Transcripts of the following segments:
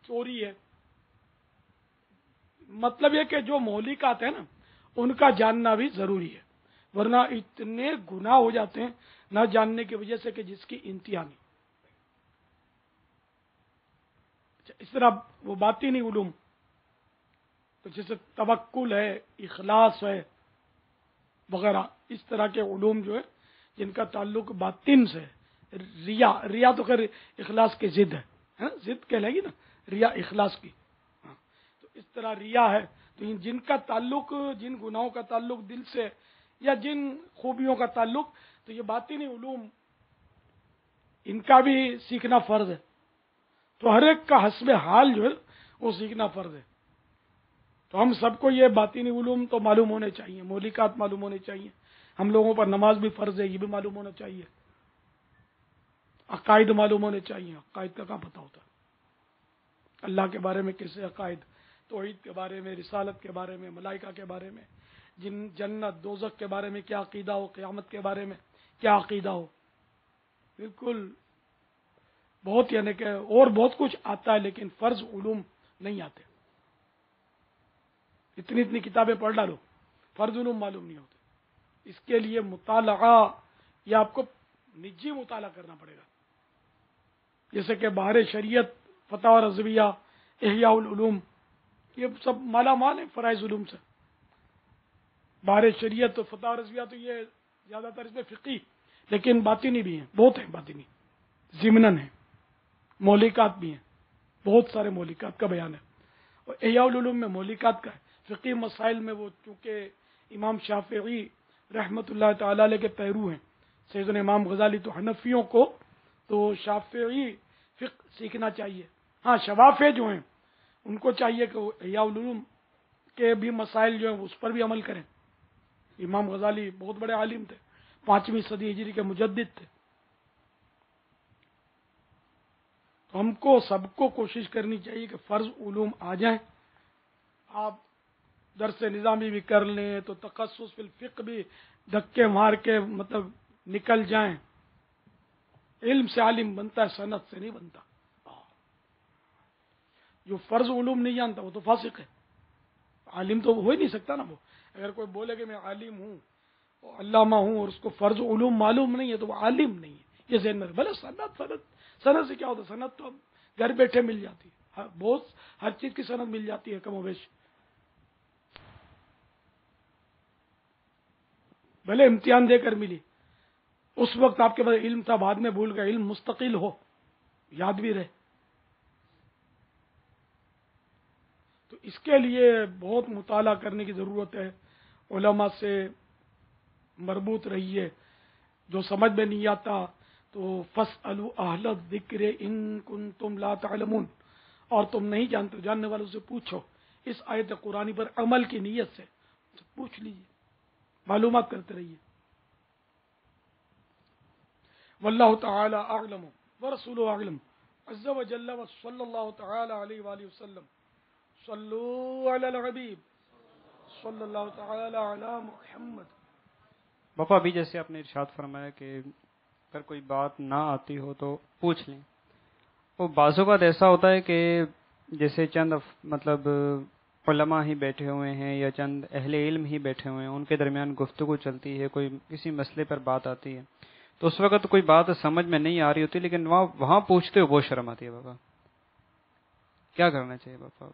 چوری ہے. مطلب یہ کہ جو مہلکات ہیں نا ان کا جاننا بھی ضروری ہے، ورنہ اتنے گناہ ہو جاتے ہیں نہ جاننے کی وجہ سے کہ جس کی انتہا نہیں. اس طرح وہ باطنی علوم تو جیسے توکل ہے، اخلاص ہے وغیرہ، اس طرح کے علوم جو ہے جن کا تعلق باطن سے ہے. ریا تو خیر اخلاص کی ضد ہے، ضد کہہ لے گی نا ریا اخلاص کی. تو اس طرح ریا ہے، تو جن کا تعلق، جن گناہوں کا تعلق دل سے یا جن خوبیوں کا تعلق، تو یہ باطنی علوم ان کا بھی سیکھنا فرض ہے. تو ہر ایک کا حسب حال جو ہے وہ سیکھنا فرض ہے. تو ہم سب کو یہ باطنی علوم تو معلوم ہونے چاہیے، مولکات معلوم ہونے چاہیے. ہم لوگوں پر نماز بھی فرض ہے، یہ بھی معلوم ہونا چاہیے. عقائد معلوم ہونے چاہیے. عقائد کا کہاں پتہ ہوتا ہے؟ اللہ کے بارے میں کیسے عقائد، توحید کے بارے میں، رسالت کے بارے میں، ملائکہ کے بارے میں، جنت دوزخ کے بارے میں کیا عقیدہ ہو، قیامت کے بارے میں کیا عقیدہ ہو. بالکل بہت، یعنی کہ اور بہت کچھ آتا ہے لیکن فرض علوم نہیں آتے. اتنی کتابیں پڑھ ڈالو، فرض علوم معلوم نہیں ہوتے. اس کے لیے مطالعہ، یہ آپ کو نجی مطالعہ کرنا پڑے گا. جیسے کہ بہار شریعت، فتح رضویہ، احیاء العلوم، یہ سب مالا مال ہیں فرائض علوم سے. بہار شریعت تو فتح رضویہ تو یہ زیادہ تر اس میں فقی، لیکن باطنی بھی ہیں، بہت ہیں باطنی، ضمنن ہیں، مولکات بھی ہیں، بہت سارے مولکات کا بیان ہے. اور احیاء العلوم میں مولکات کا ہے. فقی مسائل میں وہ چونکہ امام شافعی رحمۃ اللہ تعالی علیہ کے پیرو ہیں، سیدنا امام غزالی، تو حنفیوں کو تو شافعی فقہ سیکھنا چاہیے. ہاں شوافع جو ہیں ان کو چاہیے کہ وہ احیاء العلوم کے بھی مسائل جو ہیں اس پر بھی عمل کریں. امام غزالی بہت بڑے عالم تھے، 5ویں صدی ہجری کے مجدد تھے. تو ہم کو سب کو کوشش کرنی چاہیے کہ فرض علوم آ جائیں. آپ درس نظامی بھی کر لیں تو تخصص فی الفقہ بھی دھکے مار کے مطلب نکل جائیں. علم سے عالم بنتا ہے، سند سے نہیں بنتا. جو فرض علوم نہیں جانتا وہ تو فاسق ہے، عالم تو ہو ہی نہیں سکتا نا. وہ اگر کوئی بولے کہ میں عالم ہوں، علامہ ہوں، اور اس کو فرض علوم معلوم نہیں ہے تو وہ عالم نہیں ہے. یہ ذہن میں بھلے سند سے کیا ہوتا ہے؟ سند تو اب گھر بیٹھے مل جاتی ہے، بہت ہر چیز کی سند مل جاتی ہے کم و بیش. بھلے امتحان دے کر ملی، اس وقت آپ کے پاس علم تھا، بعد میں بھول گئے. علم مستقل ہو، یاد بھی رہے. تو اس کے لیے بہت مطالعہ کرنے کی ضرورت ہے. علماء سے مربوط رہیے. جو سمجھ میں نہیں آتا تو فاسألوا اہل الذکر ان کنتم لا تعلمون، اور تم نہیں جانتے جاننے والوں سے پوچھو. اس آیت قرآنی پر عمل کی نیت سے پوچھ لیجیے، معلومات کرتے رہیے. واللہ تعالی اعلم ورسولہ اعلم عز وجل وصلی اللہ تعالی علیہ وآلہ وسلم. صلو علی الحبیب صلی اللہ تعالی علی محمد. باپا ابھی جیسے آپ نے ارشاد فرمایا کہ اگر کوئی بات نہ آتی ہو تو پوچھ لیں. وہ بعض اوقات ایسا ہوتا ہے کہ جیسے چند مطلب علماء ہی بیٹھے ہوئے ہیں یا چند اہل علم ہی بیٹھے ہوئے ہیں، ان کے درمیان گفتگو چلتی ہے، کوئی کسی مسئلے پر بات آتی ہے، تو اس وقت کوئی بات سمجھ میں نہیں آ رہی ہوتی، لیکن وہاں پوچھتے ہوئے بہت شرم آتی ہے. بابا کیا کرنا چاہیے باپا؟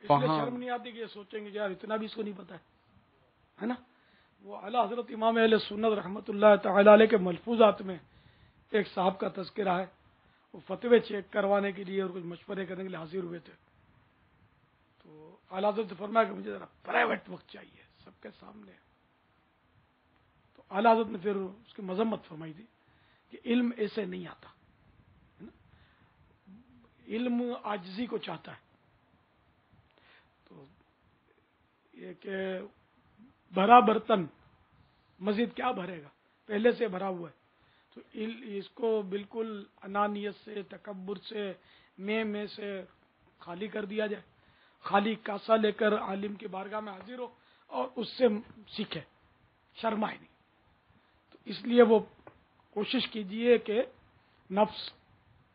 اس لیے شرم نہیں آتی کہ یہ سوچیں گے یار اتنا بھی اس کو نہیں پتا ہے نا. وہ اعلیٰ حضرت امام اہل سنت رحمۃ اللہ تعالی علیہ کے ملفوظات میں ایک صاحب کا تذکرہ ہے. وہ فتوے چیک کروانے کے لیے اور کچھ مشورے کرنے کے لیے حاضر ہوئے تھے. تو اعلیٰ حضرت فرمایا کہ مجھے ذرا پرائیویٹ وقت چاہیے سب کے سامنے. تو اعلیٰ حضرت نے پھر اس کی مذمت فرمائی تھی کہ علم ایسے نہیں آتا، علم عاجزی کو چاہتا ہے. تو یہ کہ بھرا برتن مزید کیا بھرے گا، پہلے سے بھرا ہوا ہے. تو اس کو بالکل انانیت سے، تکبر سے، میں سے خالی کر دیا جائے. خالی کاسا لے کر عالم کی بارگاہ میں حاضر ہو اور اس سے سیکھے، شرمائے نہیں. تو اس لیے وہ کوشش کیجئے کہ نفس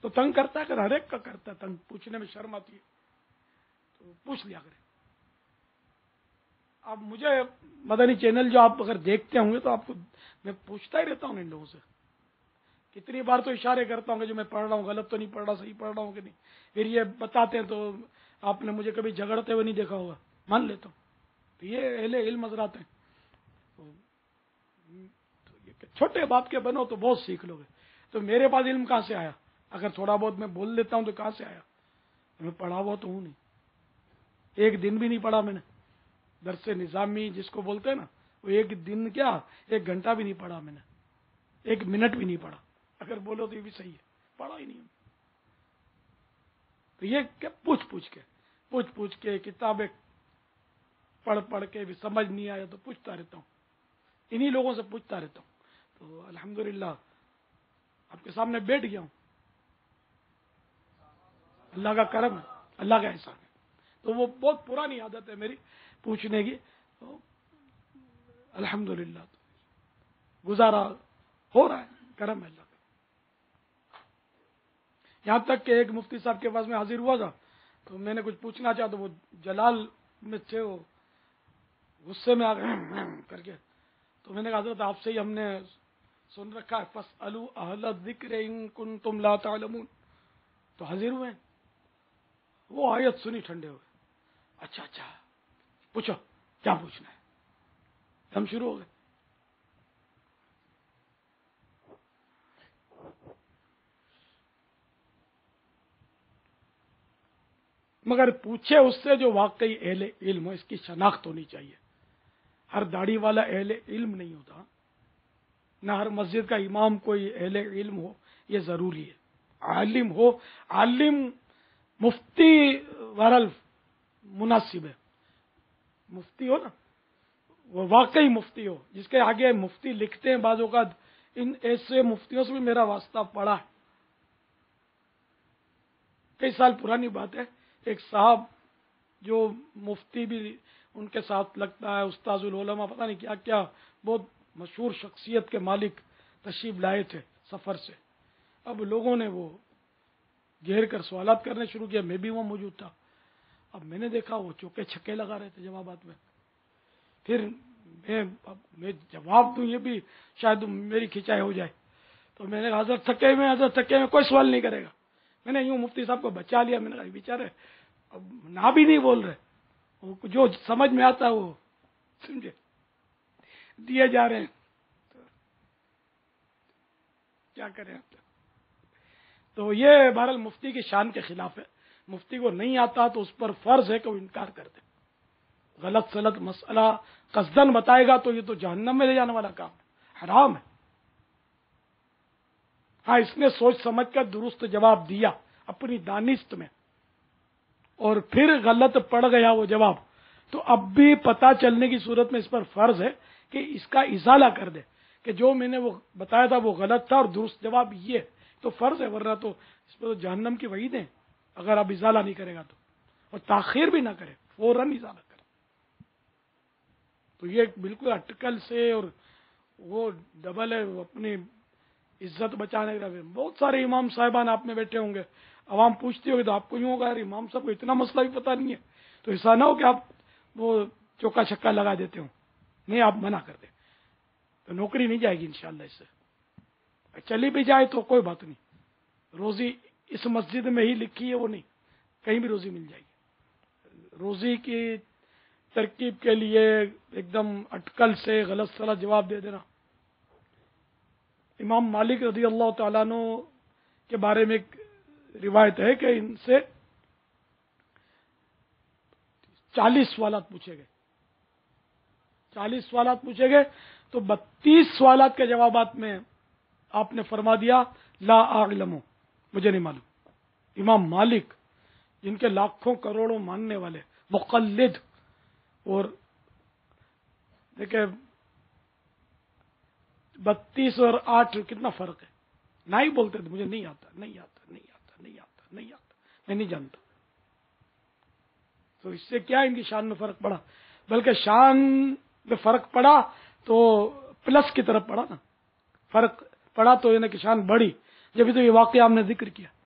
تو تنگ کرتا ہے، اگر ہر ایک کا کرتا ہے تنگ، پوچھنے میں شرم آتی ہے تو پوچھ لیا کرے. اب مجھے مدنی چینل جو آپ اگر دیکھتے ہوں گے تو آپ کو میں پوچھتا ہی رہتا ہوں ان لوگوں سے، کتنی بار تو اشارے کرتا ہوں کہ جو میں پڑھ رہا ہوں غلط تو نہیں پڑھ رہا، صحیح پڑھ رہا ہوں کہ نہیں. پھر یہ بتاتے ہیں تو آپ نے مجھے کبھی جھگڑتے ہوئے نہیں دیکھا ہوگا، مان لیتا ہوں. تو یہ اہل علم حضرات ہیں. تو یہ کہ چھوٹے باپ کے بنو تو بہت سیکھ لو گے. تو میرے پاس علم کہاں سے آیا؟ اگر تھوڑا بہت میں بول لیتا ہوں تو کہاں سے آیا؟ میں پڑھا ہوا تو ہوں نہیں، ایک دن بھی نہیں پڑھا میں نے. درس نظامی جس کو بولتے ہیں نا، وہ ایک دن کیا 1 گھنٹہ بھی نہیں پڑھا میں نے، 1 منٹ بھی نہیں پڑھا. اگر بولو تو یہ بھی صحیح ہے، پڑھا ہی نہیں. تو یہ کہ پوچھ پوچھ کے کتابیں پڑھ کے بھی سمجھ نہیں آیا تو پوچھتا رہتا ہوں، انہی لوگوں سے پوچھتا رہتا ہوں. تو الحمدللہ آپ کے سامنے بیٹھ گیا ہوں. اللہ کا کرم ہے، اللہ کا احسان ہے. تو وہ بہت پرانی عادت ہے میری پوچھنے کی. تو الحمدللہ گزارا ہو رہا ہے، کرم ہے اللہ کا. یہاں تک کہ ایک مفتی صاحب کے پاس میں حاضر ہوا تھا تو میں نے کچھ پوچھنا چاہا تو وہ جلال میں تھے، وہ غصے میں آ گئے کر کے. تو میں نے کہا حضرت آپ سے ہی ہم نے سن رکھا ہے فاسألوا اہل الذکر ان کنتم لا تعلمون. تو حاضر ہوئے، وہ آیت سنی ٹھنڈے ہوئے. اچھا پوچھو کیا پوچھنا ہے. ہم شروع ہو گئے. مگر پوچھے اس سے جو واقعی اہل علم ہو، اس کی شناخت ہونی چاہیے. ہر داڑھی والا اہل علم نہیں ہوتا، نہ ہر مسجد کا امام کوئی اہل علم ہو، یہ ضروری ہے. عالم ہو، عالم مفتی بہرحال مناسب ہے. مفتی ہو نا، وہ واقعی مفتی ہو، جس کے آگے مفتی لکھتے ہیں بعض اوقات. ان ایسے مفتیوں سے بھی میرا واسطہ پڑا ہے. کئی سال پرانی بات ہے، ایک صاحب جو مفتی بھی ان کے ساتھ لگتا ہے، استاذ العلماء، پتہ نہیں کیا کیا، بہت مشہور شخصیت کے مالک تشریف لائے تھے سفر سے. اب لوگوں نے وہ گھیر کر سوالات کرنے شروع کیا، میں بھی وہاں موجود تھا. اب میں نے دیکھا وہ چوکے چھکے لگا رہے تھے جوابات میں. پھر میں جواب دوں یہ بھی شاید میری کھچائی ہو جائے. تو میں نے کہا حضرت تھکے میں کوئی سوال نہیں کرے گا. میں نے یوں مفتی صاحب کو بچا لیا. میں نے کہا بیچارے اب نہ بھی نہیں بول رہے، جو سمجھ میں آتا ہے وہ سمجھے دیے جا رہے ہیں. تو کیا کریں آپ؟ تو یہ بہرحال مفتی کی شان کے خلاف ہے. مفتی کو نہیں آتا تو اس پر فرض ہے کہ وہ انکار کر دے. غلط سلط مسئلہ قصدن بتائے گا تو یہ تو جہنم میں لے جانے والا کام ہے، حرام ہے. ہاں اس نے سوچ سمجھ کر درست جواب دیا اپنی دانست میں، اور پھر غلط پڑ گیا وہ جواب، تو اب بھی پتہ چلنے کی صورت میں اس پر فرض ہے کہ اس کا ازالہ کر دے کہ جو میں نے وہ بتایا تھا وہ غلط تھا اور درست جواب یہ. تو فرض ہے، ورنہ تو اس پر تو جہنم کی وعید ہے اگر اب ازالہ نہیں کرے گا تو. اور تاخیر بھی نہ کرے، فوراً ازالہ کرے. تو یہ بالکل اٹکل سے، اور وہ ڈبل ہے، وہ اپنی عزت بچانے کا. بہت سارے امام صاحبان آپ میں بیٹھے ہوں گے، عوام پوچھتی ہوگی تو آپ کو یوں ہوگا یار امام صاحب کو اتنا مسئلہ بھی پتہ نہیں ہے. تو ایسا نہ ہو کہ آپ وہ چوکا چھکا لگا دیتے ہوں. نہیں، آپ منع کر دیں تو نوکری نہیں جائے گی انشاءاللہ. اس سے چلی بھی جائے تو کوئی بات نہیں، روزی اس مسجد میں ہی لکھی ہے وہ نہیں، کہیں بھی روزی مل جائے گی. روزی کی ترکیب کے لیے ایک دم اٹکل سے غلط سلط جواب دے دینا. امام مالک رضی اللہ تعالیٰ عنہ کے بارے میں ایک روایت ہے کہ ان سے 40 سوالات پوچھے گئے. 40 سوالات پوچھے گئے تو 32 سوالات کے جوابات میں آپ نے فرما دیا لا اعلم، مجھے نہیں معلوم. امام مالک جن کے لاکھوں کروڑوں ماننے والے مقلد، اور دیکھیں 32 اور 8 کتنا فرق ہے. نہ ہی بولتے تھے مجھے نہیں آتا نہیں آتا نہیں آتا نہیں آتا نہیں آتا، میں نہیں جانتا. تو اس سے کیا ان کی شان میں فرق پڑا؟ بلکہ شان میں فرق پڑا تو پلس کی طرف پڑا نا. فرق پڑا تو انہیں کی شان بڑھی. جبھی تو یہ واقعہ ہم نے ذکر کیا.